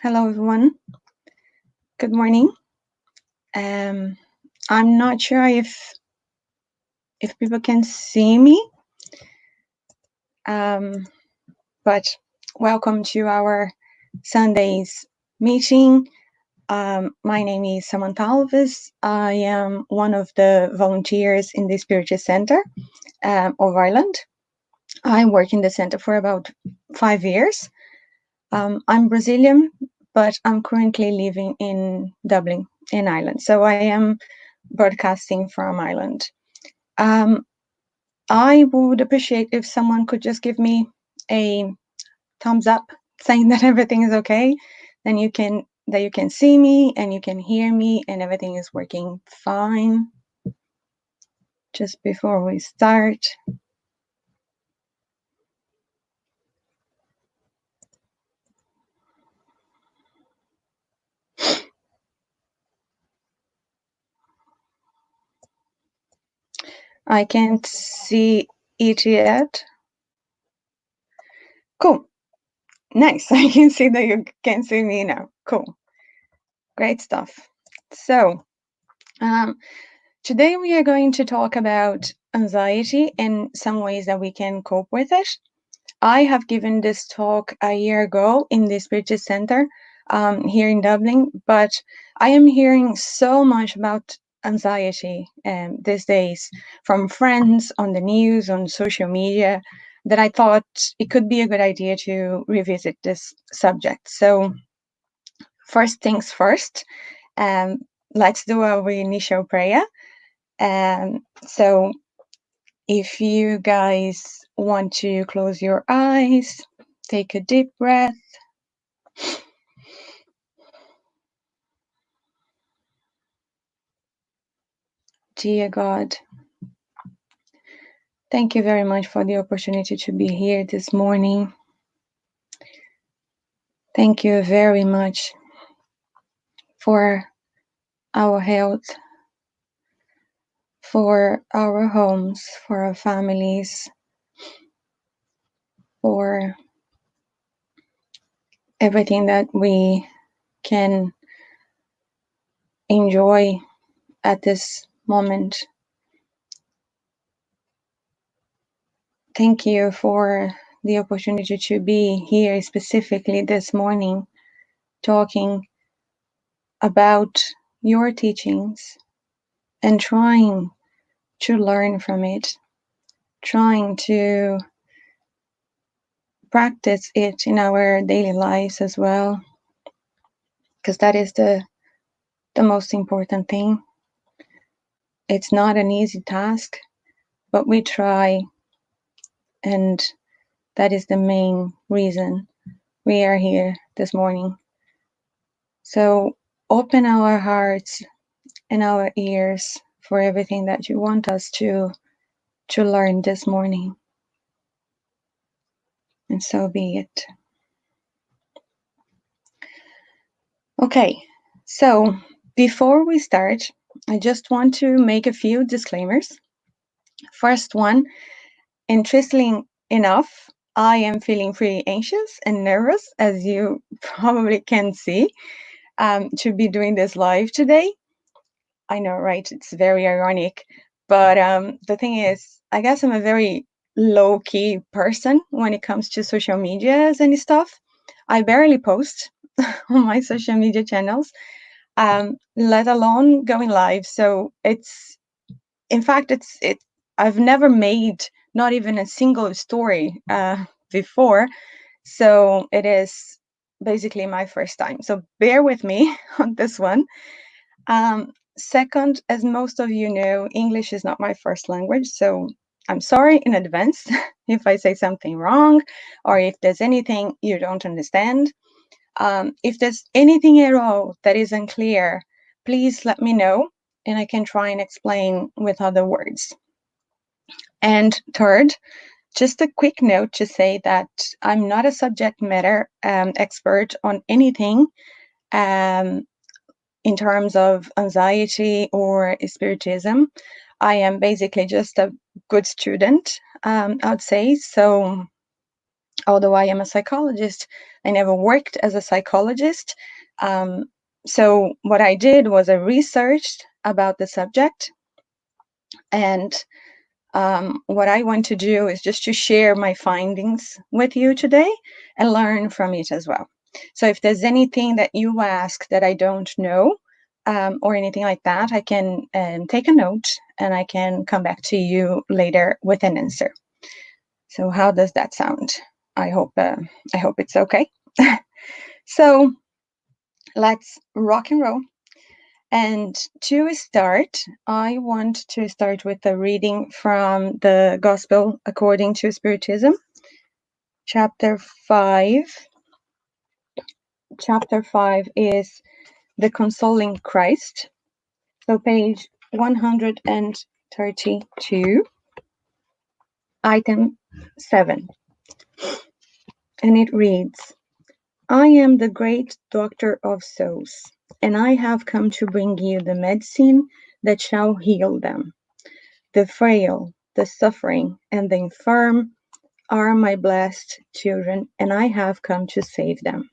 Hello, everyone. Good morning. I'm not sure if people can see me, but welcome to our Sunday's meeting. My name is Samantha Alves. I am one of the volunteers in the Spiritus Center of Ireland. I work in the center for about 5 years. I'm Brazilian, but I'm currently living in Dublin, in Ireland. So I am broadcasting from Ireland. I would appreciate if someone could just give me a thumbs up saying that everything is okay, then you can see me and you can hear me and everything is working fine. Just before we start. I can't see it yet. Cool. Nice. I can see that you can see me now. Cool. Great stuff. So, today we are going to talk about anxiety and some ways that we can cope with it. I have given this talk a year ago in the Spiritus Center here in Dublin, but I am hearing so much about anxiety these days from friends on the news, on social media, that I thought it could be a good idea to revisit this subject. So first things first, let's do our initial prayer. So if you guys want to close your eyes, take a deep breath. Dear God, thank you very much for the opportunity to be here this morning. Thank you very much for our health, for our homes, for our families, for everything that we can enjoy at this moment. Thank you for the opportunity to be here specifically this morning talking about your teachings and trying to learn from it, trying to practice it in our daily lives as well, because that is the most important thing. It's not an easy task, but we try, and that is the main reason we are here this morning. So open our hearts and our ears for everything that you want us to learn this morning. And so be it. Okay, so before we start, I just want to make a few disclaimers. First one, interestingly enough, I am feeling pretty anxious and nervous, as you probably can see, to be doing this live today. I know, right? It's very ironic. But the thing is, I guess I'm a very low-key person when it comes to social medias and stuff. I barely post on my social media channels, let alone going live. So in fact, I've never made not even a single story before. So it is basically my first time. So bear with me on this one. Second, as most of you know, English is not my first language, so I'm sorry in advance if I say something wrong or if there's anything you don't understand. If there's anything at all that is unclear, please let me know and I can try and explain with other words. And third, just a quick note to say that I'm not a subject matter expert on anything in terms of anxiety or spiritism. I am basically just a good student, I would say. So Although I am a psychologist, I never worked as a psychologist. So what I did was I researched about the subject, and what I want to do is just to share my findings with you today and learn from it as well. So if there's anything that you ask that I don't know, or anything like that, I can take a note and I can come back to you later with an answer. So how does that sound? I hope it's okay. So let's rock and roll. And to start, I want to start with a reading from the Gospel according to Spiritism, chapter 5. Chapter 5 is The Consoling Christ. So page 132, item 7. And it reads, I am the great doctor of souls, and I have come to bring you the medicine that shall heal them. The frail, the suffering, and the infirm are my blessed children, and I have come to save them.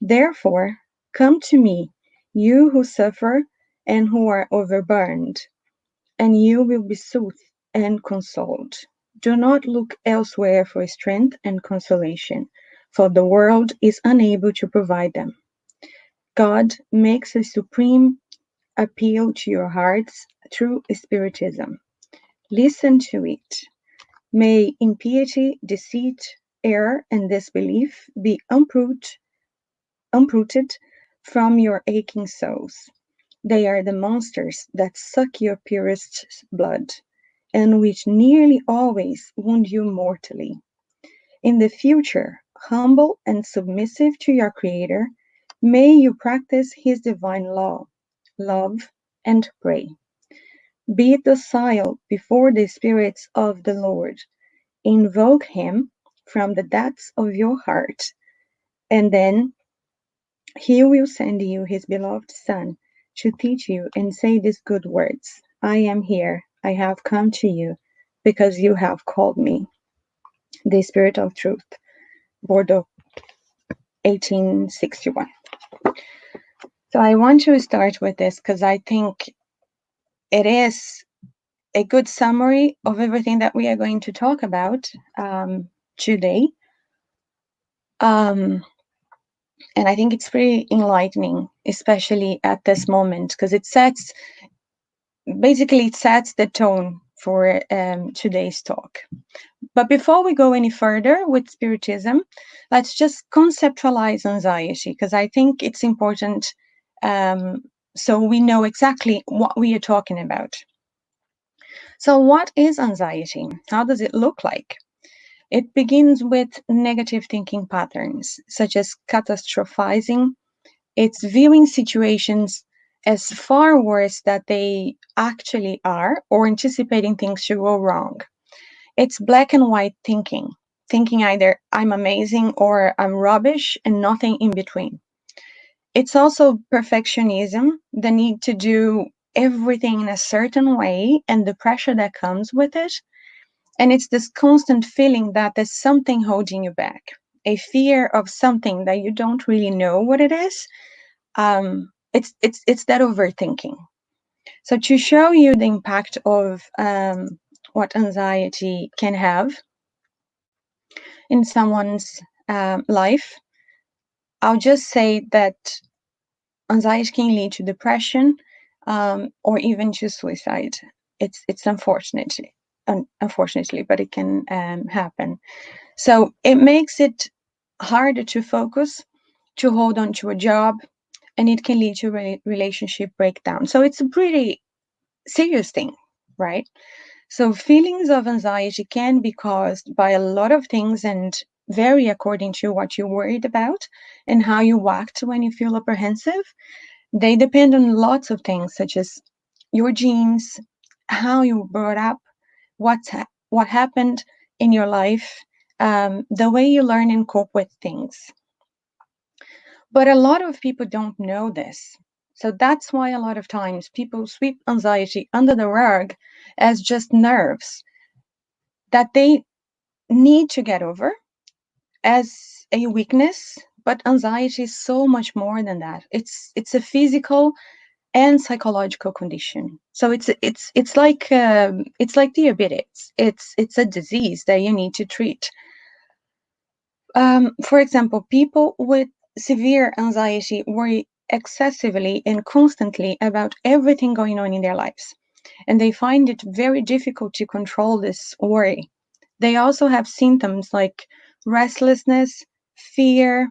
Therefore, come to me, you who suffer and who are overburdened, and you will be soothed and consoled. Do not look elsewhere for strength and consolation, for the world is unable to provide them. God makes a supreme appeal to your hearts through Spiritism. Listen to it. May impiety, deceit, error, and disbelief be uprooted from your aching souls. They are the monsters that suck your purest blood, and which nearly always wound you mortally. In the future, humble and submissive to your Creator, may you practice His divine law, love, and pray. Be docile before the spirits of the Lord. Invoke Him from the depths of your heart, and then He will send you His beloved Son to teach you and say these good words. I am here. I have come to you because you have called me. The Spirit of Truth, Bordeaux, 1861. So I want to start with this because I think it is a good summary of everything that we are going to talk about today. And I think it's pretty enlightening, especially at this moment, because it sets the tone for today's talk. But before we go any further with Spiritism, let's just conceptualize anxiety, because I think it's important so we know exactly what we are talking about. So what is anxiety? How does it look like? It begins with negative thinking patterns, such as catastrophizing. It's viewing situations as far worse than they actually are, or anticipating things to go wrong. It's black and white thinking either I'm amazing or I'm rubbish and nothing in between. It's also perfectionism, the need to do everything in a certain way and the pressure that comes with it. And it's this constant feeling that there's something holding you back, a fear of something that you don't really know what it is. It's that overthinking. So to show you the impact of what anxiety can have in someone's life, I'll just say that anxiety can lead to depression or even to suicide. It's unfortunately, but it can happen. So it makes it harder to focus, to hold on to a job, and it can lead to relationship breakdown. So it's a pretty serious thing, right? So feelings of anxiety can be caused by a lot of things and vary according to what you're worried about and how you act when you feel apprehensive. They depend on lots of things, such as your genes, how you were brought up, what happened in your life, the way you learn and cope with things. But a lot of people don't know this. So that's why a lot of times people sweep anxiety under the rug as just nerves that they need to get over, as a weakness, but anxiety is so much more than that. It's a physical and psychological condition. So it's like diabetes. It's a disease that you need to treat. For example, people with severe anxiety worry excessively and constantly about everything going on in their lives, and they find it very difficult to control this worry. They also have symptoms like restlessness, fear.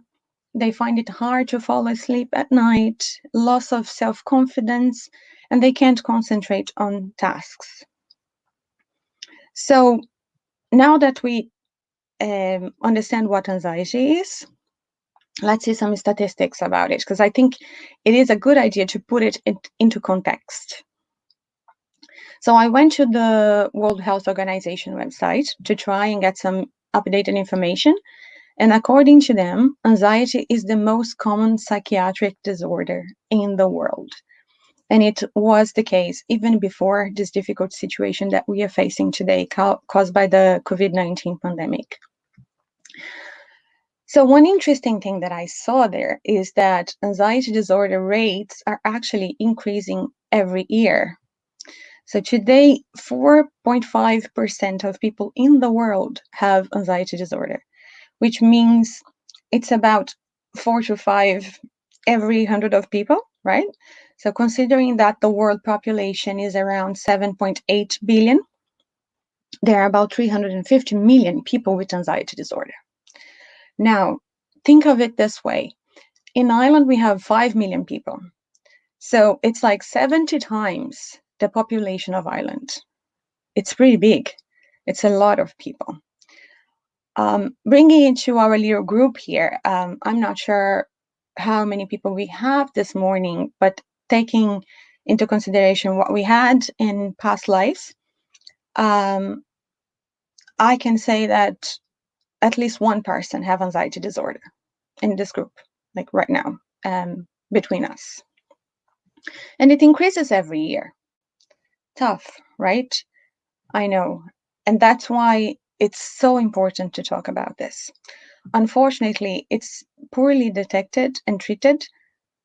They find it hard to fall asleep at night, loss of self confidence, and they can't concentrate on tasks. So, now that we understand what anxiety is, let's see some statistics about it, because I think it is a good idea to put it into context. So I went to the World Health Organization website to try and get some updated information. And according to them, anxiety is the most common psychiatric disorder in the world. And it was the case even before this difficult situation that we are facing today, caused by the COVID-19 pandemic. So one interesting thing that I saw there is that anxiety disorder rates are actually increasing every year. So today, 4.5% of people in the world have anxiety disorder, which means it's about 4 to 5 every 100 of people, right? So considering that the world population is around 7.8 billion, there are about 350 million people with anxiety disorder. Now, think of it this way. In Ireland, we have 5 million people. So it's like 70 times the population of Ireland. It's pretty big. It's a lot of people. Bringing it to our little group here, I'm not sure how many people we have this morning, but taking into consideration what we had in past lives, I can say that at least one person have anxiety disorder in this group, like right now, between us. And it increases every year. Tough, right? I know. And that's why it's so important to talk about this. Unfortunately, it's poorly detected and treated.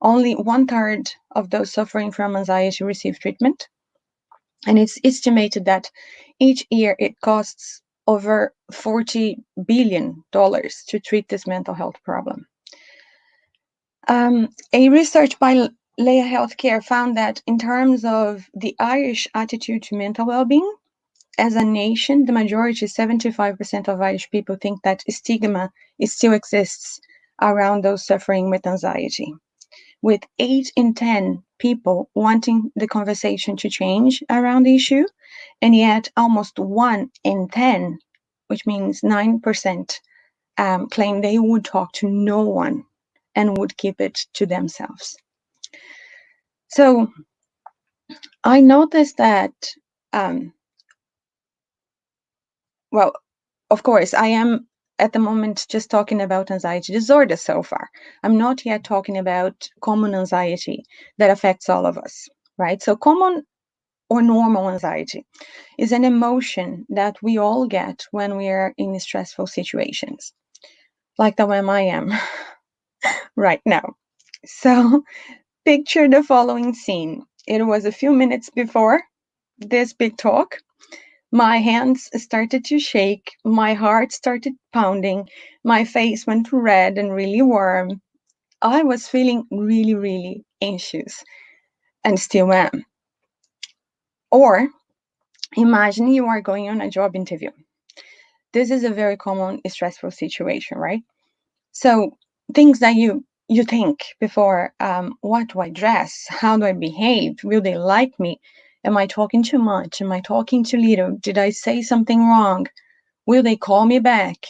Only 1/3 of those suffering from anxiety receive treatment. And it's estimated that each year it costs over $40 billion to treat this mental health problem. A research by Leah Healthcare found that in terms of the Irish attitude to mental well-being, as a nation, the majority, 75% of Irish people, think that stigma still exists around those suffering with anxiety, with 8 in 10 people wanting the conversation to change around the issue, and yet almost 1 in 10, which means 9%, claim they would talk to no one and would keep it to themselves. So I noticed that, well, of course, I am at the moment just talking about anxiety disorder so far. I'm not yet talking about common anxiety that affects all of us, right? So common or normal anxiety is an emotion that we all get when we are in stressful situations, like the one I am right now. So picture the following scene. It was a few minutes before this big talk. My hands started to shake, my heart started pounding, my face went red and really warm. I was feeling really, really anxious and still am. Or imagine you are going on a job interview. This is a very common stressful situation, right? So things that you think before, what do I dress? How do I behave? Will they like me? Am I talking too much? Am I talking too little? Did I say something wrong? Will they call me back?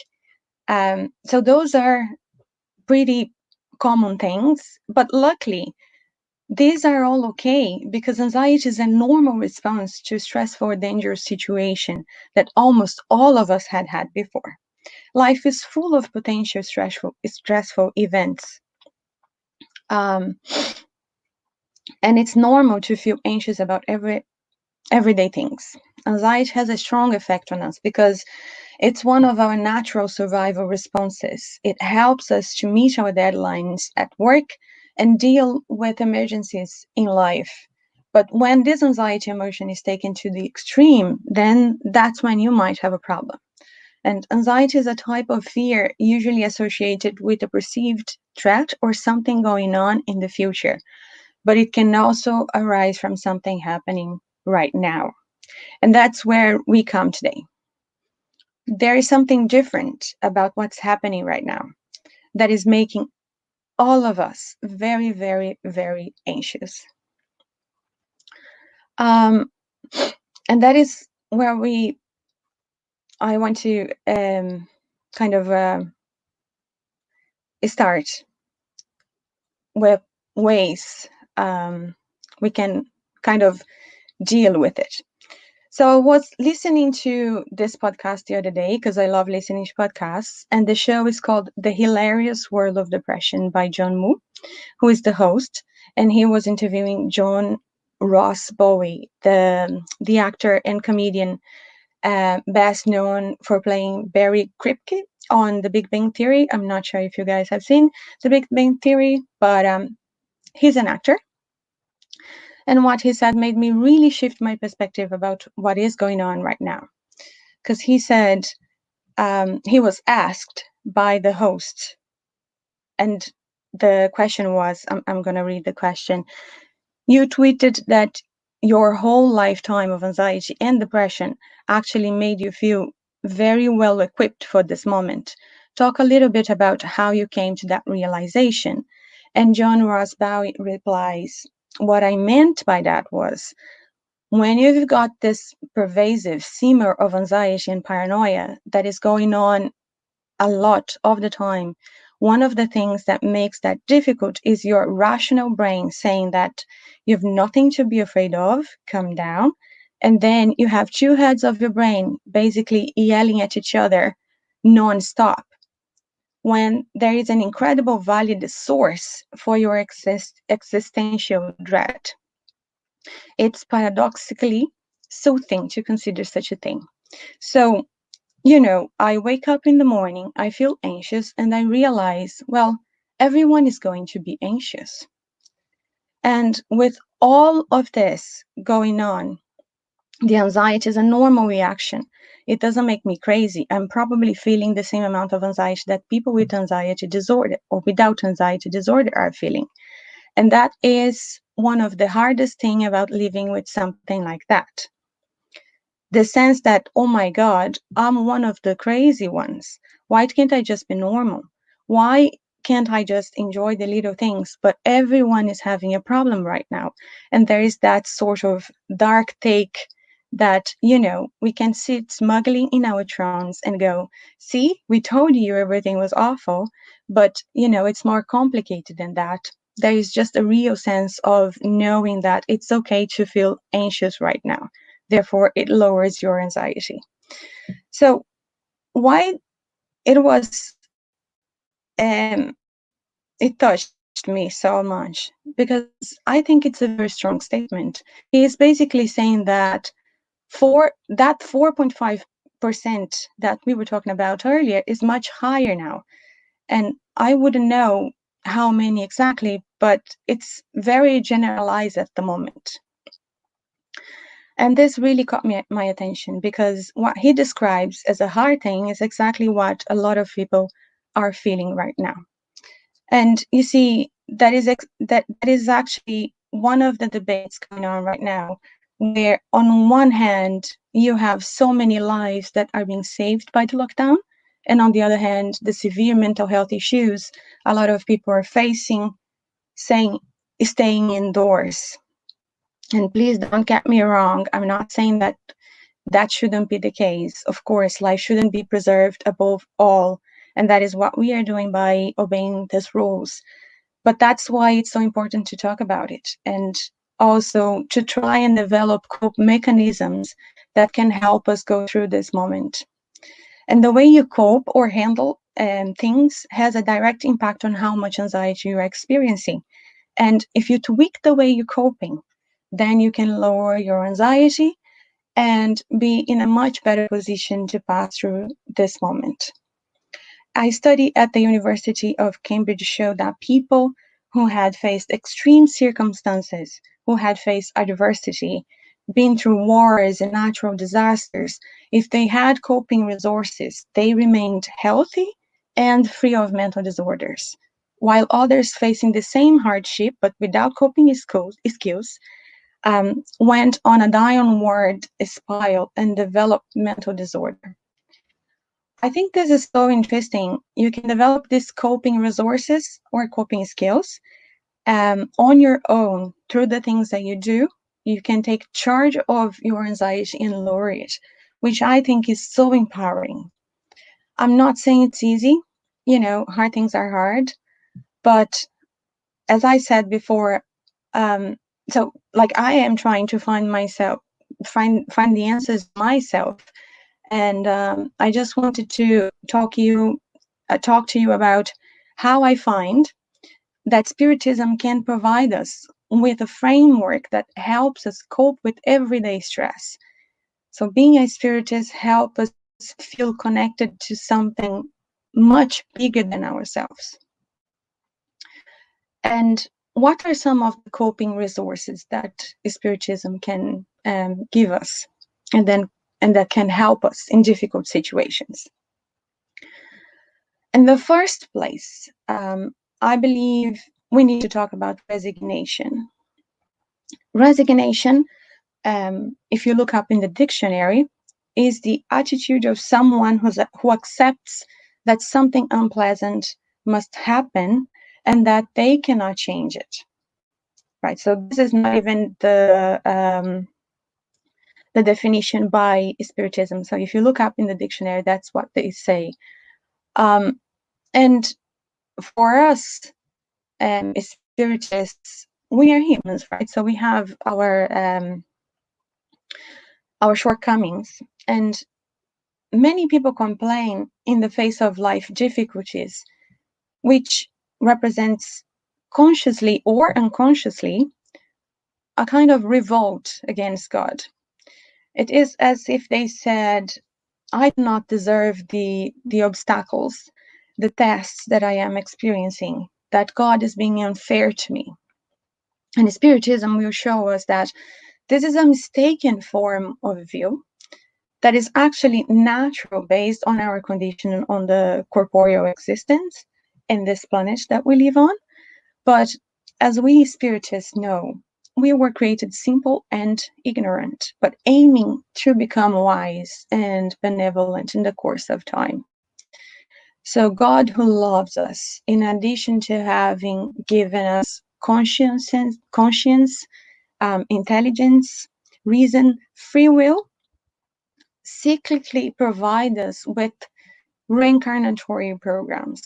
So those are pretty common things, but luckily, these are all okay because anxiety is a normal response to stressful or dangerous situation that almost all of us had before. Life is full of potential stressful events. And it's normal to feel anxious about everyday things. Anxiety has a strong effect on us because It's one of our natural survival responses. It helps us to meet our deadlines at work and deal with emergencies in life. But when this anxiety emotion is taken to the extreme, then that's when you might have a problem. And anxiety is a type of fear usually associated with a perceived threat or something going on in the future. But it can also arise from something happening right now. And that's where we come today. There is something different about what's happening right now that is making all of us very, very, very anxious. Um, and that is where I want to kind of start with ways we can kind of deal with it. So I was listening to this podcast the other day because I love listening to podcasts, and the show is called The Hilarious World of Depression by John Moo, who is the host, and he was interviewing John Ross Bowie, the actor and comedian best known for playing Barry Kripke on The Big Bang Theory. I'm not sure if you guys have seen The Big Bang Theory, but he's an actor. And what he said made me really shift my perspective about what is going on right now. Because he said he was asked by the host, and the question was, I'm going to read the question. You tweeted that your whole lifetime of anxiety and depression actually made you feel very well equipped for this moment. Talk a little bit about how you came to that realization. And John Ross Bowie replies, what I meant by that was, when you've got this pervasive simmer of anxiety and paranoia that is going on a lot of the time, one of the things that makes that difficult is your rational brain saying that you've nothing to be afraid of, calm down. And then you have two heads of your brain basically yelling at each other nonstop when there is an incredible valid source for your existential dread. It's paradoxically soothing to consider such a thing. So, I wake up in the morning, I feel anxious, and I realize, well, everyone is going to be anxious. And with all of this going on, the anxiety is a normal reaction. It doesn't make me crazy. I'm probably feeling the same amount of anxiety that people with anxiety disorder or without anxiety disorder are feeling. And that is one of the hardest things about living with something like that. The sense that, oh my God, I'm one of the crazy ones. Why can't I just be normal? Why can't I just enjoy the little things? But everyone is having a problem right now. And there is that sort of dark take that, we can sit smugly in our thrones and go, see, we told you everything was awful. But, it's more complicated than that. There is just a real sense of knowing that it's okay to feel anxious right now. Therefore, it lowers your anxiety. So, why it was, it touched me so much because I think it's a very strong statement. He is basically saying that for that 4.5% that we were talking about earlier is much higher now. And I wouldn't know how many exactly, but it's very generalized at the moment. And this really caught my attention because what he describes as a hard thing is exactly what a lot of people are feeling right now. And you see, that is actually one of the debates going on right now, where on one hand, you have so many lives that are being saved by the lockdown. And on the other hand, the severe mental health issues a lot of people are facing, saying staying indoors. And please don't get me wrong, I'm not saying that that shouldn't be the case. Of course, life shouldn't be preserved above all. And that is what we are doing by obeying these rules. But that's why it's so important to talk about it and also to try and develop cope mechanisms that can help us go through this moment. And the way you cope or handle things has a direct impact on how much anxiety you're experiencing. And if you tweak the way you're coping, then you can lower your anxiety and be in a much better position to pass through this moment. I study at the University of Cambridge showed that people who had faced extreme circumstances, who had faced adversity, been through wars and natural disasters, if they had coping resources, they remained healthy and free of mental disorders. While others facing the same hardship but without coping skills went on a downward spiral and developed mental disorder. I think this is so interesting. You can develop these coping resources or coping skills on your own through the things that you do. You can take charge of your anxiety and lower it, which I think is so empowering. I'm not saying it's easy, hard things are hard, but as I said before, so like I am trying to find the answers myself, and I just wanted to talk to you about how I find that Spiritism can provide us with a framework that helps us cope with everyday stress. So being a Spiritist helps us feel connected to something much bigger than ourselves. And what are some of the coping resources that Spiritism can give us, and that can help us in difficult situations? In the first place, I believe we need to talk about resignation. Resignation, if you look up in the dictionary, is the attitude of someone who accepts that something unpleasant must happen and that they cannot change it. Right. So this is not even the definition by Spiritism. So if you look up in the dictionary, that's what they say. And for us, Spiritists, we are humans, right? So we have our shortcomings, and many people complain in the face of life difficulties, which represents consciously or unconsciously a kind of revolt against God. It is as if they said, I do not deserve the obstacles, the tests that I am experiencing, that God is being unfair to me. And Spiritism will show us that this is a mistaken form of view that is actually natural based on our condition and on the corporeal existence in this planet that we live on. But as we Spiritists know, we were created simple and ignorant, but aiming to become wise and benevolent in the course of time. So God, who loves us, in addition to having given us conscience, intelligence, reason, free will, cyclically provide us with reincarnatory programs.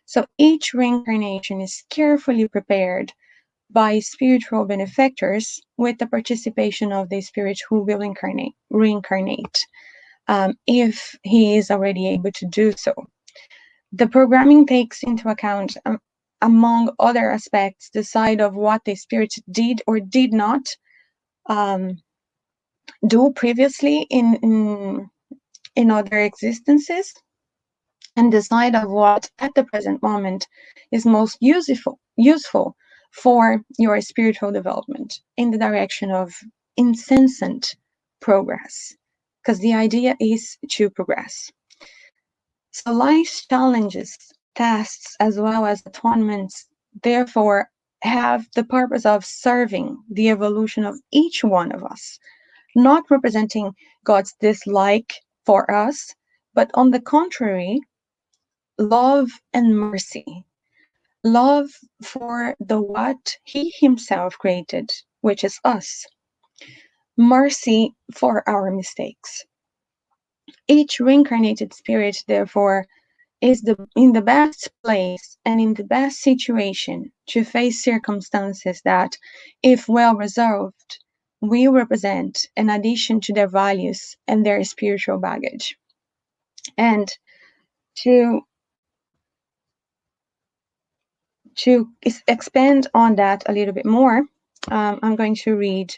So each reincarnation is carefully prepared by spiritual benefactors with the participation of the spirit who will reincarnate, if he is already able to do so. The programming takes into account, among other aspects, the side of what the spirit did or did not do previously in other existences, and decide of what at the present moment is most useful for your spiritual development in the direction of incessant progress, because the idea is to progress. So life's challenges, tests, as well as atonements, therefore have the purpose of serving the evolution of each one of us, not representing God's dislike for us, but on the contrary, love and mercy. Love for the what he himself created, which is us. Mercy for our mistakes. Each reincarnated spirit, therefore, is in the best place and in the best situation to face circumstances that, if well resolved, will represent an addition to their values and their spiritual baggage. And to expand on that a little bit more, I'm going to read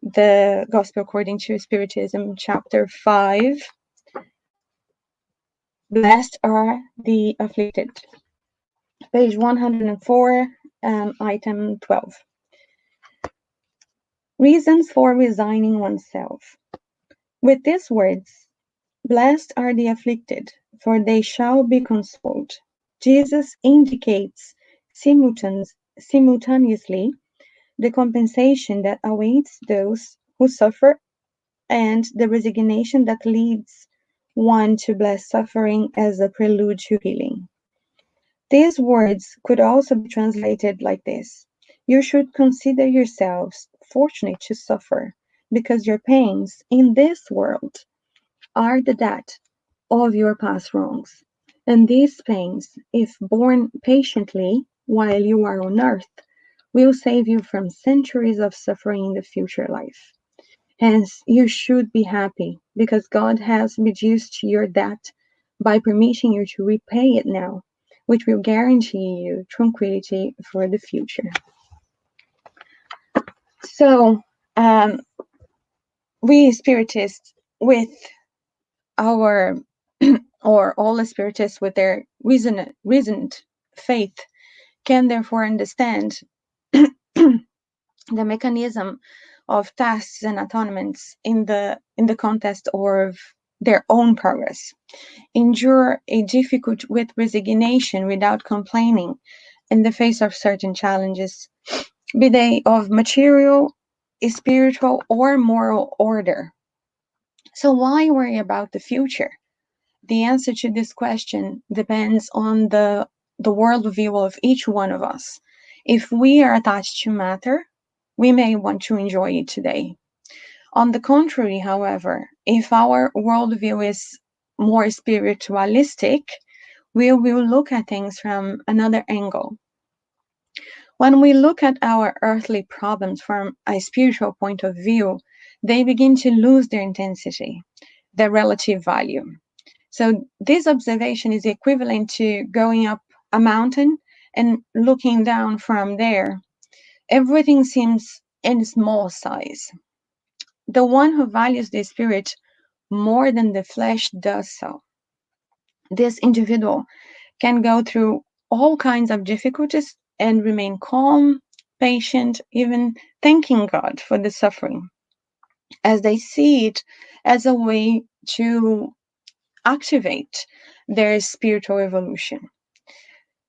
the Gospel according to Spiritism, chapter 5. Blessed are the afflicted. Page 104, item 12. Reasons for resigning oneself. With these words, blessed are the afflicted, for they shall be consoled. Jesus indicates simultaneously the compensation that awaits those who suffer and the resignation that leads one to bless suffering as a prelude to healing. These words could also be translated like this: you should consider yourselves fortunate to suffer, because your pains in this world are the debt of your past wrongs. And these pains, if borne patiently while you are on earth, will save you from centuries of suffering in the future life. Hence, you should be happy because God has reduced your debt by permitting you to repay it now, which will guarantee you tranquility for the future. So, we Spiritists, with our or all the Spiritists with their reasoned faith, can therefore understand the mechanism of tasks and atonements in the context of their own progress. Endure a difficult with resignation without complaining in the face of certain challenges, be they of material, spiritual, or moral order. So why worry about the future? The answer to this question depends on the worldview of each one of us. If we are attached to matter, we may want to enjoy it today. On the contrary, however, if our worldview is more spiritualistic, we will look at things from another angle. When we look at our earthly problems from a spiritual point of view, they begin to lose their intensity, their relative value. So this observation is equivalent to going up a mountain and looking down from there. Everything seems in small size. The one who values the spirit more than the flesh does so. This individual can go through all kinds of difficulties and remain calm, patient, even thanking God for the suffering, as they see it as a way to activate their spiritual evolution.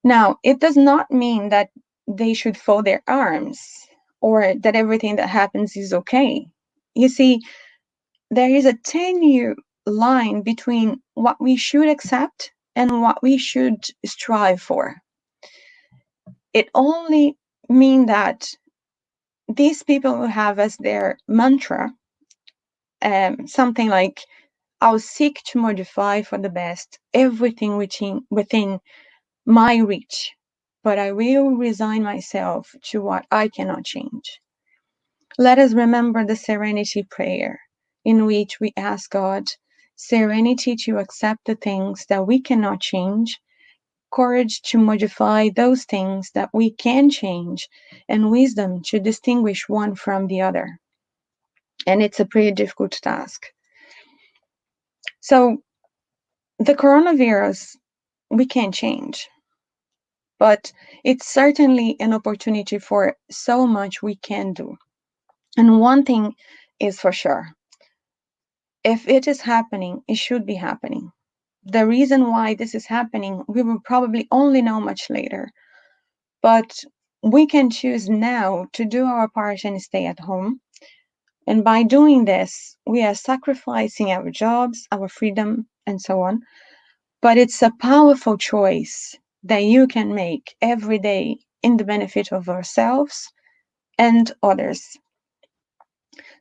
Now, it does not mean that they should fold their arms or that everything that happens is okay. You see, there is a thin line between what we should accept and what we should strive for. It only means that these people who have as their mantra something like, I'll seek to modify for the best everything within my reach, but I will resign myself to what I cannot change. Let us remember the serenity prayer, in which we ask God serenity to accept the things that we cannot change, courage to modify those things that we can change, and wisdom to distinguish one from the other. And it's a pretty difficult task. So the coronavirus, we can't change, but it's certainly an opportunity for so much we can do. And one thing is for sure: if it is happening, it should be happening. The reason why this is happening, we will probably only know much later. But we can choose now to do our part and stay at home. And by doing this, we are sacrificing our jobs, our freedom, and so on. But it's a powerful choice that you can make every day in the benefit of ourselves and others.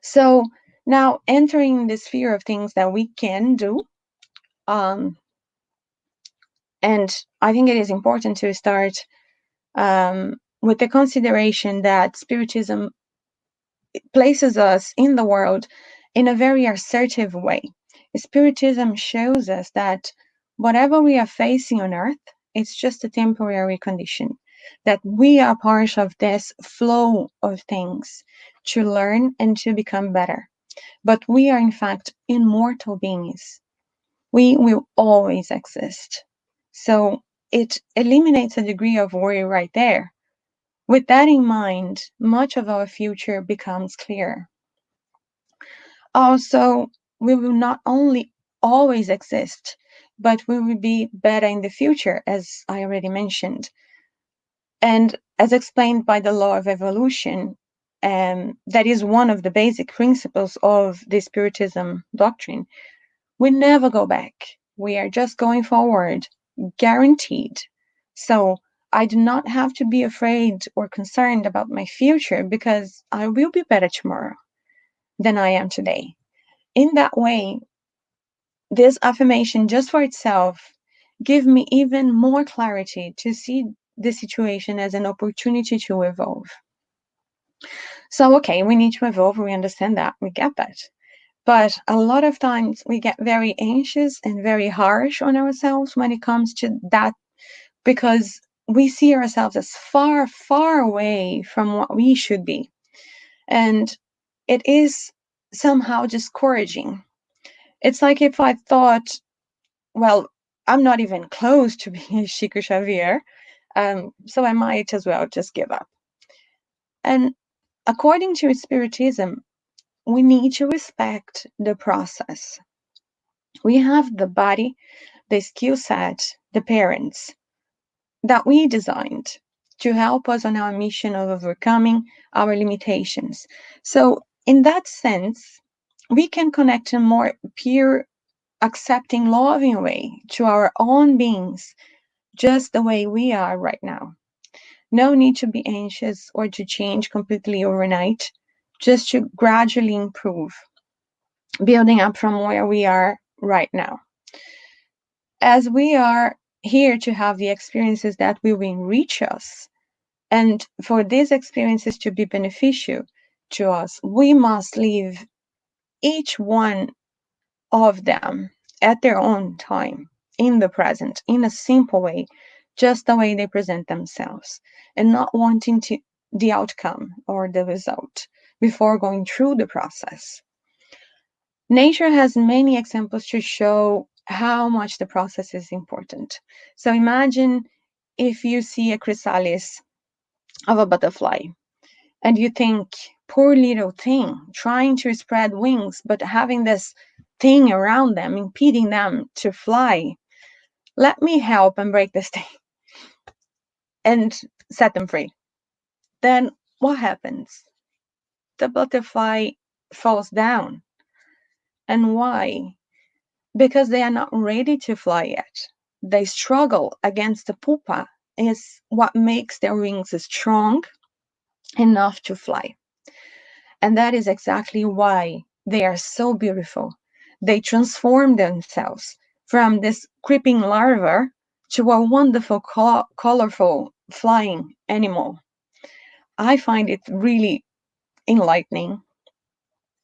So now, entering the sphere of things that we can do, and I think it is important to start with the consideration that Spiritism places us in the world in a very assertive way. Spiritism shows us that whatever we are facing on earth, it's just a temporary condition, that we are part of this flow of things. to learn and to become better. But we are, in fact, immortal beings. We will always exist. So it eliminates a degree of worry right there. With that in mind, much of our future becomes clear. Also, we will not only always exist, but we will be better in the future, as I already mentioned. And as explained by the law of evolution, that is one of the basic principles of the Spiritism doctrine. We never go back. We are just going forward, guaranteed. So I do not have to be afraid or concerned about my future because I will be better tomorrow than I am today. In that way, this affirmation just for itself give me even more clarity to see the situation as an opportunity to evolve. So, okay, we need to evolve. We understand that. We get that. But a lot of times we get very anxious and very harsh on ourselves when it comes to that because we see ourselves as far, far away from what we should be. And it is somehow discouraging. It's like if I thought, well, I'm not even close to being a Chico Xavier, so I might as well just give up. And according to Spiritism, we need to respect the process. We have the body, the skill set, the parents that we designed to help us on our mission of overcoming our limitations. So, in that sense, we can connect in a more pure, accepting, loving way to our own beings, just the way we are right now. No need to be anxious or to change completely overnight, just to gradually improve, building up from where we are right now. As we are here to have the experiences that will enrich us, and for these experiences to be beneficial to us, we must live each one of them at their own time, in the present, in a simple way, just the way they present themselves, and not wanting to the outcome or the result before going through the process. Nature has many examples to show how much the process is important. So imagine if you see a chrysalis of a butterfly and you think, poor little thing, trying to spread wings, but having this thing around them, impeding them to fly. Let me help and break this thing and set them free. Then what happens? The butterfly falls down. And why? Because they are not ready to fly yet. They struggle against the pupa, is what makes their wings strong enough to fly. And that is exactly why they are so beautiful. They transform themselves from this creeping larva to a wonderful, colorful flying animal. I find it really enlightening.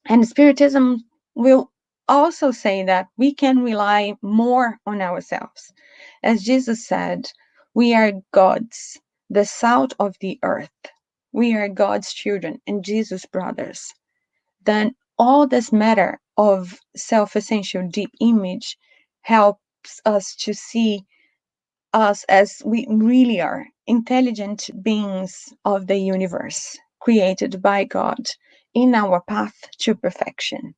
And Spiritism will also say that we can rely more on ourselves. As Jesus said, we are gods, the salt of the earth. We are God's children and Jesus' brothers. Then all this matter of self-essential deep image helps us to see us as we really are, intelligent beings of the universe, created by God in our path to perfection.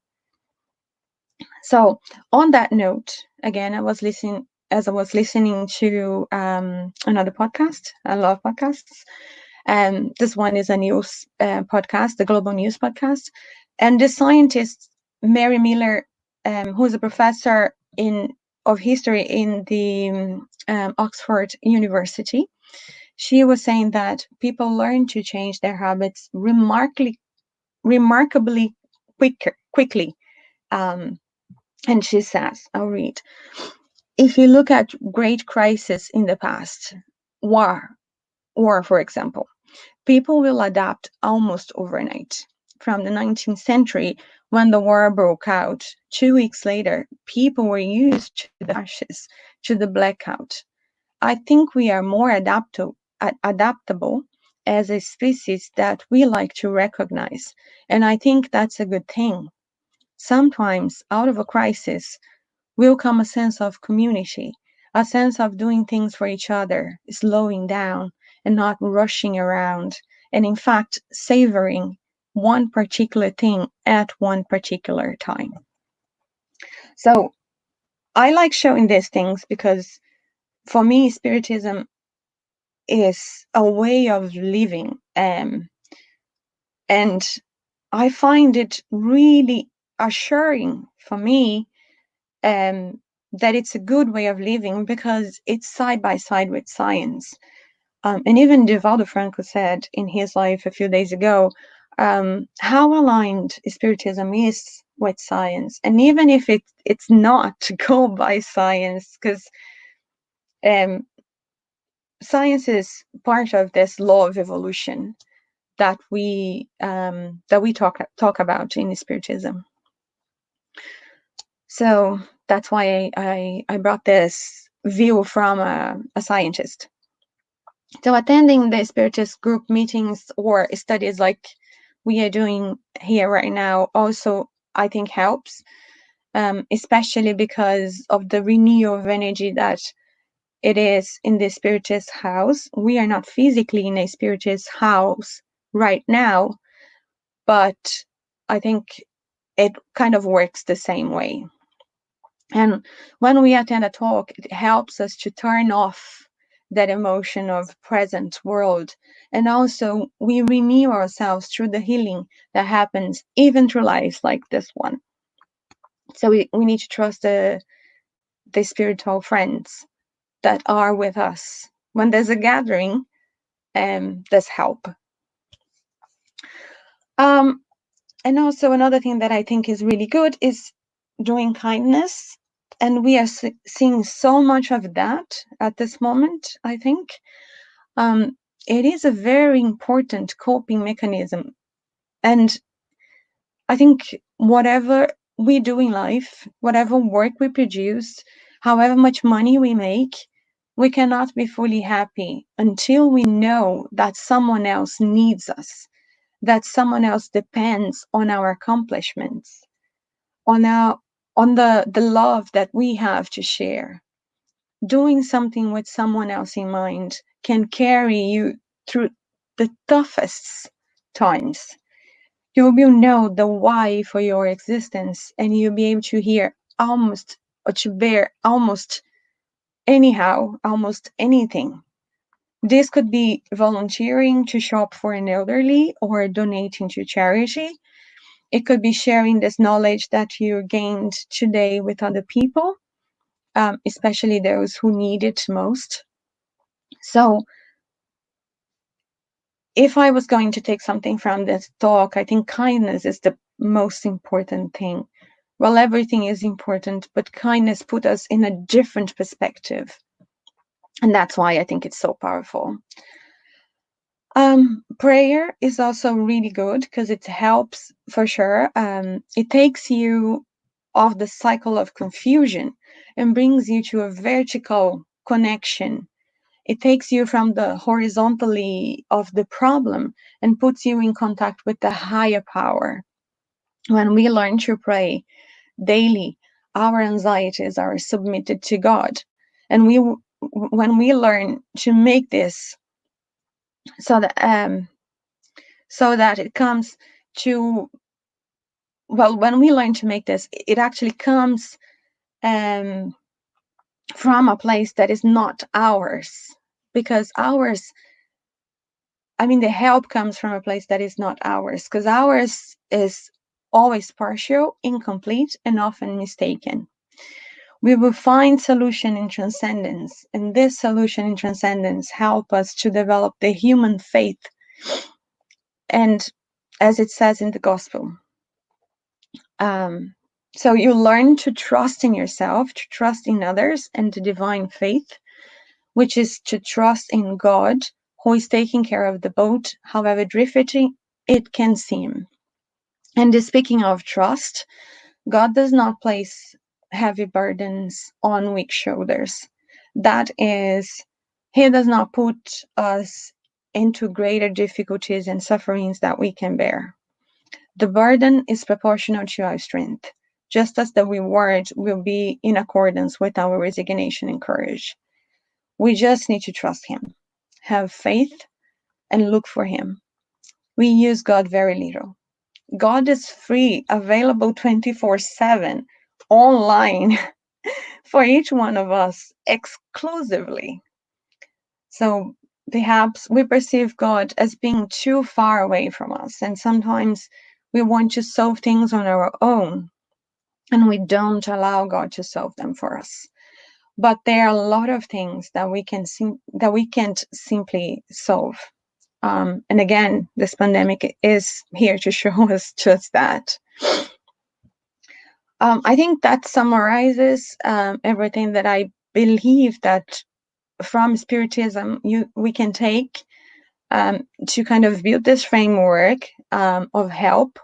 So, on that note, again, I was listening to another podcast. I love podcasts. This one is a news podcast, the Global News podcast. And the scientist, Mary Miller, who is a professor of history in the Oxford University, she was saying that people learn to change their habits remarkably quickly. And she says, I'll read, if you look at great crises in the past, war, for example, people will adapt almost overnight. From the 19th century, when the war broke out, 2 weeks later, people were used to the ashes, to the blackout. I think we are more adaptable as a species that we like to recognize. And I think that's a good thing. Sometimes out of a crisis will come a sense of community, a sense of doing things for each other, slowing down and not rushing around, and in fact, savoring one particular thing at one particular time. So I like showing these things because for me, Spiritism is a way of living. And I find it really assuring for me that it's a good way of living because it's side by side with science. And even Divaldo Franco said in his life a few days ago how aligned Spiritism is with science. And even if it's not to go by science, because science is part of this law of evolution that we talk about in Spiritism. So that's why I brought this view from a scientist. So attending the Spiritist group meetings or studies like we are doing here right now also, I think, helps, especially because of the renewal of energy that it is in the Spiritist house. We are not physically in a Spiritist house right now, but I think it kind of works the same way. And when we attend a talk, it helps us to turn off that emotion of present world. And also we renew ourselves through the healing that happens even through lives like this one. So we need to trust the spiritual friends that are with us. When there's a gathering, there's help. And also another thing that I think is really good is doing kindness. And we are seeing so much of that at this moment, I think. It is a very important coping mechanism. And I think whatever we do in life, whatever work we produce, however much money we make, we cannot be fully happy until we know that someone else needs us, that someone else depends on our accomplishments, on the love that we have to share. Doing something with someone else in mind can carry you through the toughest times. You will know the why for your existence, and you'll be able to hear almost, or to bear almost almost anything. This could be volunteering to shop for an elderly or donating to charity. It could be sharing this knowledge that you gained today with other people, especially those who need it most. So if I was going to take something from this talk, I think kindness is the most important thing. Well, everything is important, but kindness put us in a different perspective. And that's why I think it's so powerful. Prayer is also really good because it helps for sure. It takes you off the cycle of confusion and brings you to a vertical connection. It takes you from the horizontally of the problem and puts you in contact with the higher power. When we learn to pray daily, our anxieties are submitted to God. And when we learn to make this so that it comes to, well, when we learn to make this, it actually comes from a place that is not ours, because ours, I mean, the help comes from a place that is not ours, because ours is always partial, incomplete, and often mistaken. We will find solution in transcendence, and this solution in transcendence help us to develop the human faith. And as it says in the gospel, so you learn to trust in yourself, to trust in others, and the divine faith, which is to trust in God, who is taking care of the boat, however drifty it can seem. And speaking of trust, God does not place heavy burdens on weak shoulders. That is, He does not put us into greater difficulties and sufferings that we can bear. The burden is proportional to our strength, just as the reward will be in accordance with our resignation and courage. We just need to trust Him, have faith, and look for Him. We use God very little. God is free, available 24/7, online for each one of us exclusively. So perhaps we perceive God as being too far away from us, and sometimes we want to solve things on our own, and we don't allow God to solve them for us. But there are a lot of things that we can't simply solve. And again, this pandemic is here to show us just that. I think that summarizes everything that I believe that from Spiritism we can take to kind of build this framework of help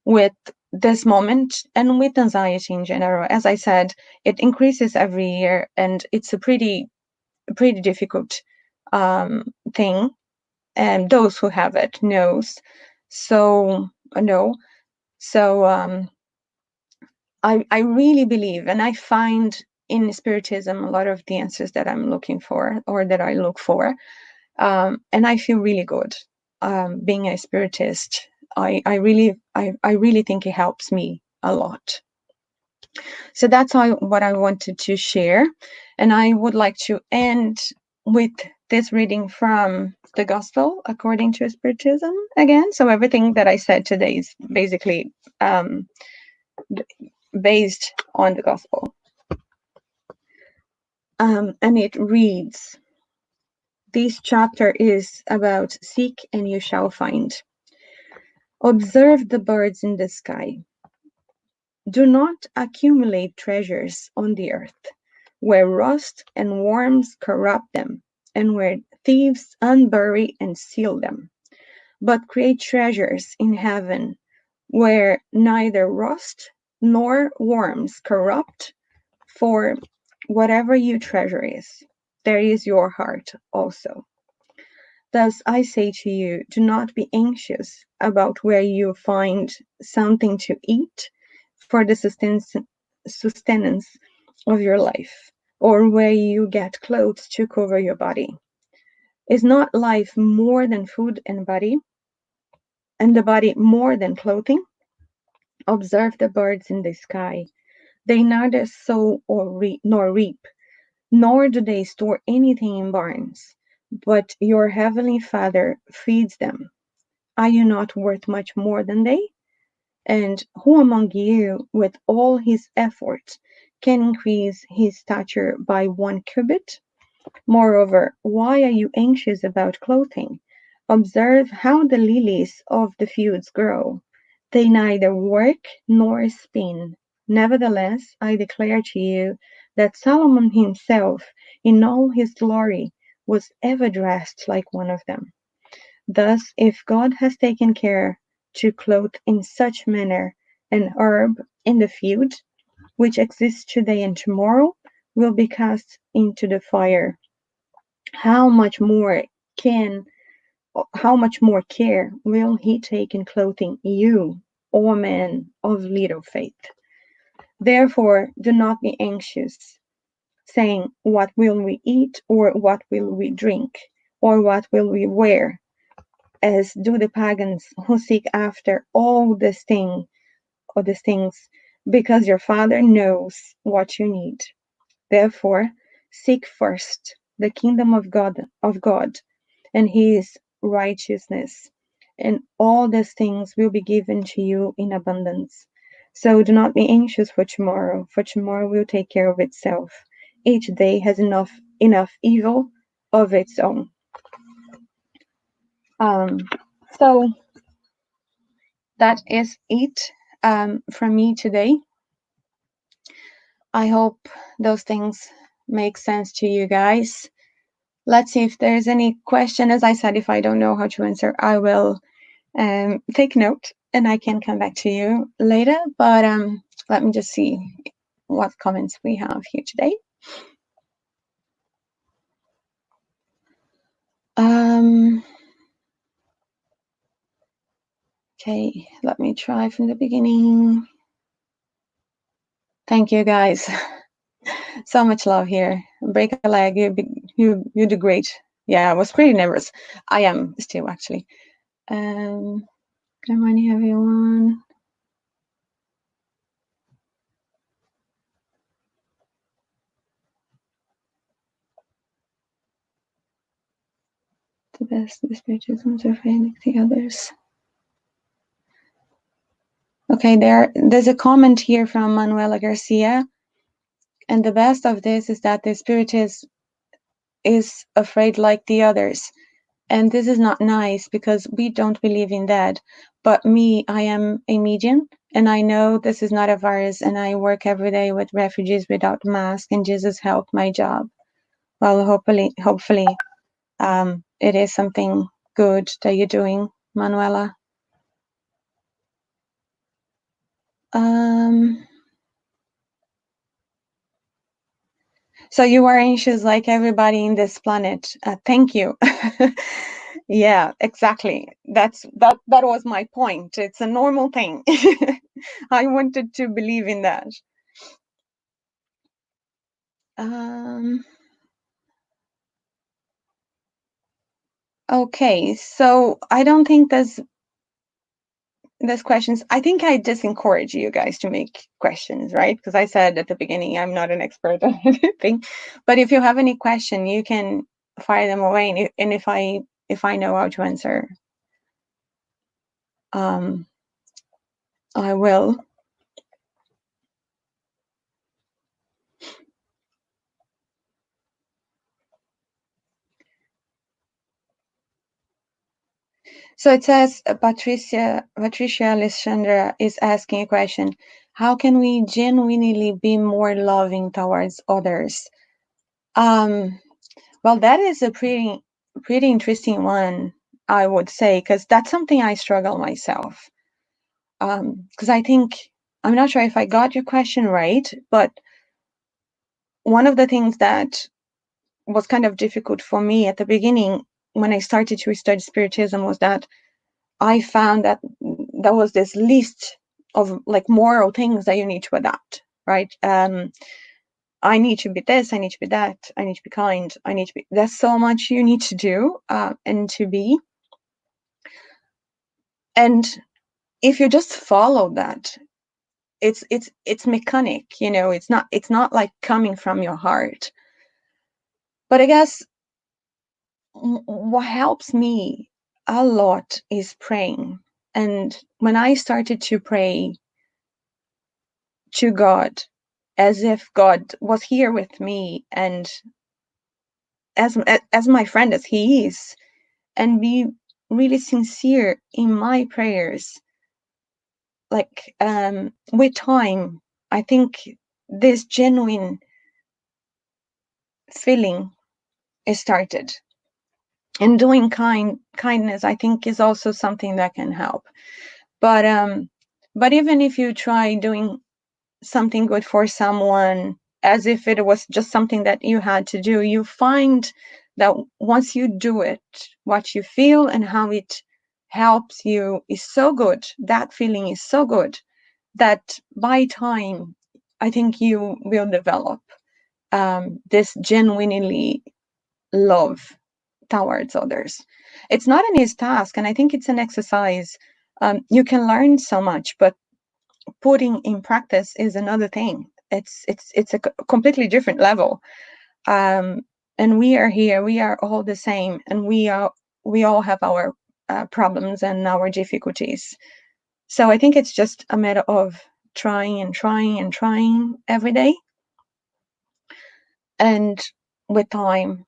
with this moment and with anxiety in general. As I said, it increases every year, and it's a pretty difficult thing, and those who have it knows. So know. So I really believe, and I find in Spiritism a lot of the answers that I'm looking for, or that I look for, and I feel really good being a Spiritist. I really think it helps me a lot. So that's what I wanted to share, and I would like to end with this reading from the Gospel according to Spiritism again. So everything that I said today is basically based on the Gospel. And it reads, this chapter is about seek and you shall find. Observe the birds in the sky. Do not accumulate treasures on the earth, where rust and worms corrupt them, and where thieves unbury and seal them. But create treasures in heaven, where neither rust nor worms corrupt, for whatever you treasure is, there is your heart also. Thus I say to you, do not be anxious about where you find something to eat for the sustenance of your life, or where you get clothes to cover your body. Is not life more than food and body, and the body more than clothing? Observe the birds in the sky. They neither sow nor reap, nor do they store anything in barns, but your heavenly Father feeds them. Are you not worth much more than they? And who among you, with all his effort, can increase his stature by 1 cubit? Moreover, why are you anxious about clothing? Observe how the lilies of the fields grow. They neither work nor spin. Nevertheless, I declare to you that Solomon himself, in all his glory, was ever dressed like one of them. Thus, if God has taken care to clothe in such manner an herb in the field, which exists today and tomorrow will be cast into the fire, how much more care will he take in clothing you, O man of little faith? Therefore, do not be anxious, saying, what will we eat, or what will we drink, or what will we wear? As do the pagans who seek after all these things, because your Father knows what you need. Therefore, seek first the kingdom of God and his righteousness, and all these things will be given to you in abundance. So do not be anxious for tomorrow will take care of itself. Each day has enough evil of its own. So that is it from me today. I hope those things make sense to you guys. Let's see if there's any question. As I said, if I don't know how to answer, I will take note and I can come back to you later. But let me just see what comments we have here today. Okay, let me try from the beginning. Thank you, guys. So much love here. Break a leg. You do great. Yeah, I was pretty nervous. I am still actually. Good morning, everyone. The best the spiritism to find the others. Okay, there's a comment here from Manuela Garcia, and the best of this is that the spiritist is afraid like the others. And this is not nice because we don't believe in that. But me, I am a medium, and I know this is not a virus, and I work every day with refugees without mask, and Jesus helped my job. Well, hopefully, it is something good that you're doing, Manuela. So you are anxious like everybody in this planet. Thank you. Yeah, exactly. That was my point. It's a normal thing. I wanted to believe in that. Okay, so I don't think there's questions. I think I just encourage you guys to make questions, right? Because I said at the beginning I'm not an expert on anything. But if you have any question, you can fire them away, and if I know how to answer, I will. So it says Patricia Alessandra is asking a question. How can we genuinely be more loving towards others? Well, that is a pretty interesting one, I would say, because that's something I struggle myself. Because I think, I'm not sure if I got your question right, but one of the things that was kind of difficult for me at the beginning when I started to study Spiritism was that I found that there was this list of like moral things that you need to adapt, right? I need to be this, I need to be that, I need to be kind, I need to be. There's so much you need to do and to be. And if you just follow that, it's mechanic, you know. It's not like coming from your heart. But I guess what helps me a lot is praying. And when I started to pray to God as if God was here with me and as my friend as he is, and be really sincere in my prayers, like with time, I think this genuine feeling is started. And doing kindness, I think, is also something that can help. But even if you try doing something good for someone as if it was just something that you had to do, you find that once you do it, what you feel and how it helps you is so good. That feeling is so good that by time, I think you will develop this genuinely love towards others. It's not an easy task, and I think it's an exercise. You can learn so much, but putting in practice is another thing. It's a completely different level. And we are here. We are all the same, and we all have our problems and our difficulties. So I think it's just a matter of trying and trying and trying every day, and with time,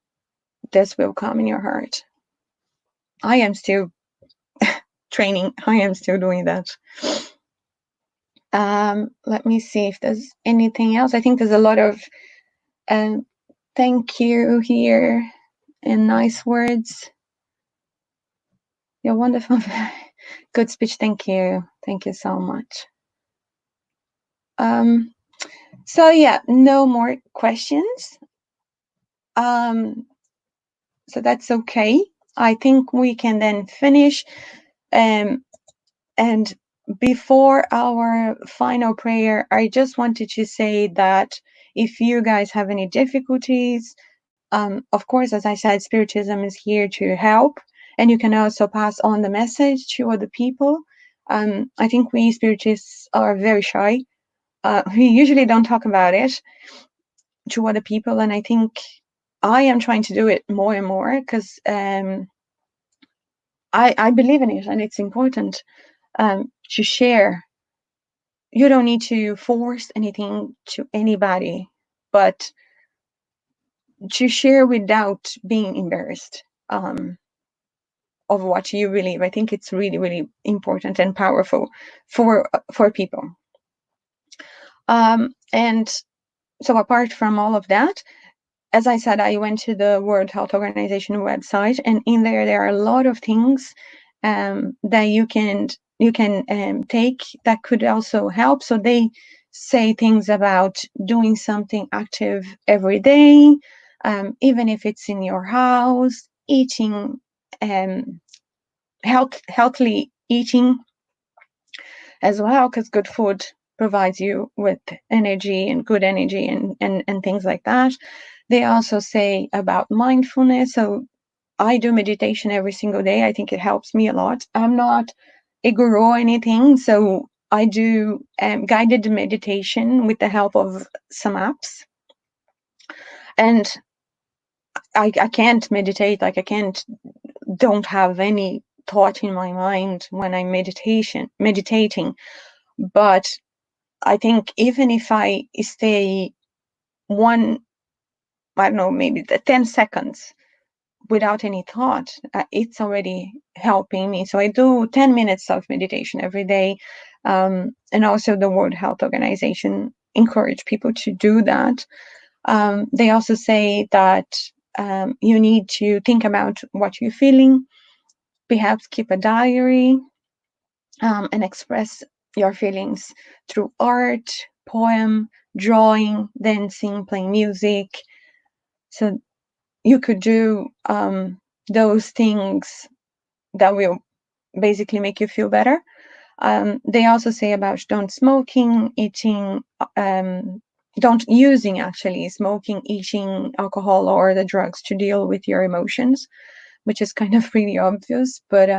this will come in your heart. I am still training. I am still doing that. Let me see if there's anything else. I think there's a lot of thank you here and nice words. You're wonderful. Good speech. Thank you. Thank you so much. So yeah, no more questions. So that's okay. I think we can then finish. And before our final prayer, I just wanted to say that if you guys have any difficulties, of course, as I said, Spiritism is here to help, and you can also pass on the message to other people. I think we Spiritists are very shy. We usually don't talk about it to other people, and I think I am trying to do it more and more because I believe in it, and it's important to share. You don't need to force anything to anybody, but to share without being embarrassed of what you believe. I think it's really, really important and powerful for people. And so apart from all of that, as I said, I went to the World Health Organization website, and in there are a lot of things that you can take that could also help. So they say things about doing something active every day, even if it's in your house, eating, healthily eating as well, because good food provides you with energy and good energy and things like that. They also say about mindfulness. So I do meditation every single day. I think it helps me a lot. I'm not a guru or anything, so I do guided meditation with the help of some apps. And I can't meditate, like don't have any thought in my mind when I'm meditating. But I think even if I stay I don't know, maybe 10 seconds without any thought, it's already helping me. So I do 10 minutes of meditation every day. And also the World Health Organization encourage people to do that. They also say that you need to think about what you're feeling, perhaps keep a diary, and express your feelings through art, poem, drawing, dancing, playing music. So you could do those things that will basically make you feel better. They also say about don't smoking, eating, don't using actually smoking, eating alcohol or the drugs to deal with your emotions, which is kind of really obvious, but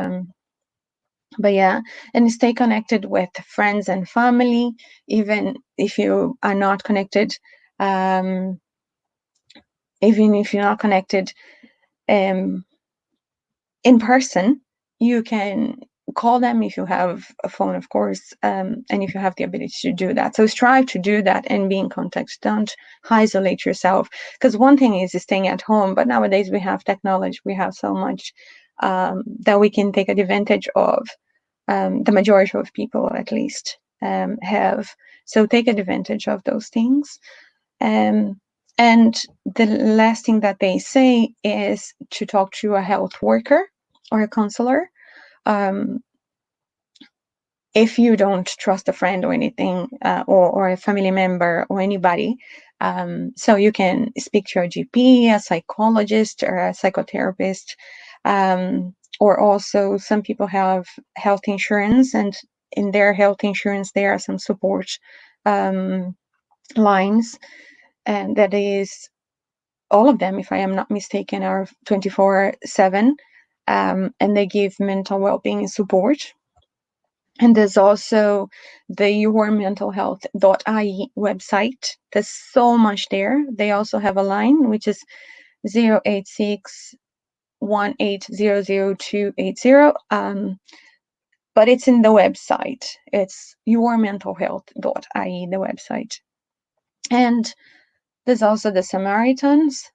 yeah, and stay connected with friends and family, even if you are not connected, even if you're not connected in person, you can call them if you have a phone, of course, and if you have the ability to do that. So strive to do that and be in contact. Don't isolate yourself, because one thing is staying at home, but nowadays we have technology, we have so much that we can take advantage of. The majority of people, at least, have. So take advantage of those things. And the last thing that they say is to talk to a health worker or a counselor. If you don't trust a friend or anything, or a family member or anybody, so you can speak to your GP, a psychologist, or a psychotherapist, or also some people have health insurance, and in their health insurance there are some support lines, and that is all of them, if I am not mistaken, are 24/7, and they give mental well-being support. And there's also the yourmentalhealth.ie website. There's so much there. They also have a line, which is 086-1800-280. But it's in the website. It's yourmentalhealth.ie, the website. And there's also the Samaritans.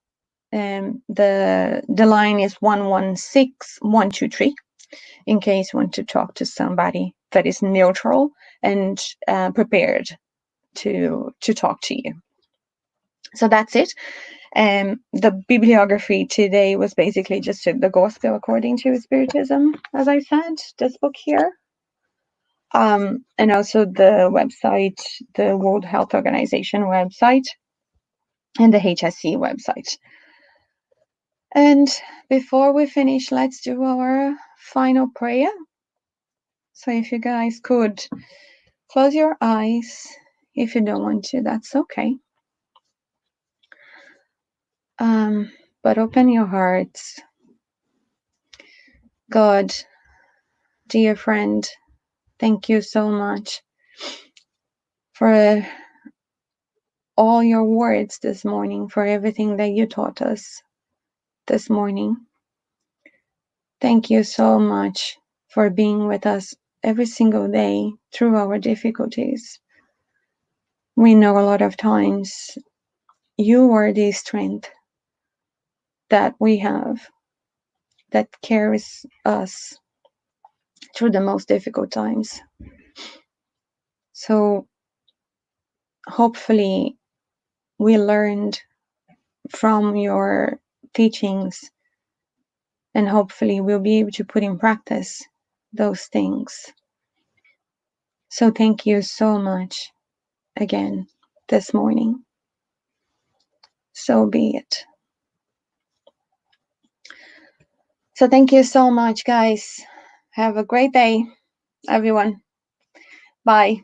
The line is 116123, in case you want to talk to somebody that is neutral and prepared to talk to you. So that's it. The bibliography today was basically just the Gospel according to Spiritism, as I said, this book here. And also the website, the World Health Organization website, and the HSE website. And before we finish, let's do our final prayer. So if you guys could close your eyes, if you don't want to, that's okay. But open your hearts. God, dear friend, thank you so much for all your words this morning, for everything that you taught us this morning. Thank you so much for being with us every single day through our difficulties. We know a lot of times you are the strength that we have that carries us through the most difficult times. So hopefully we learned from your teachings, and hopefully we'll be able to put in practice those things. So thank you so much again this morning. So be it. So thank you so much, guys. Have a great day, everyone. Bye.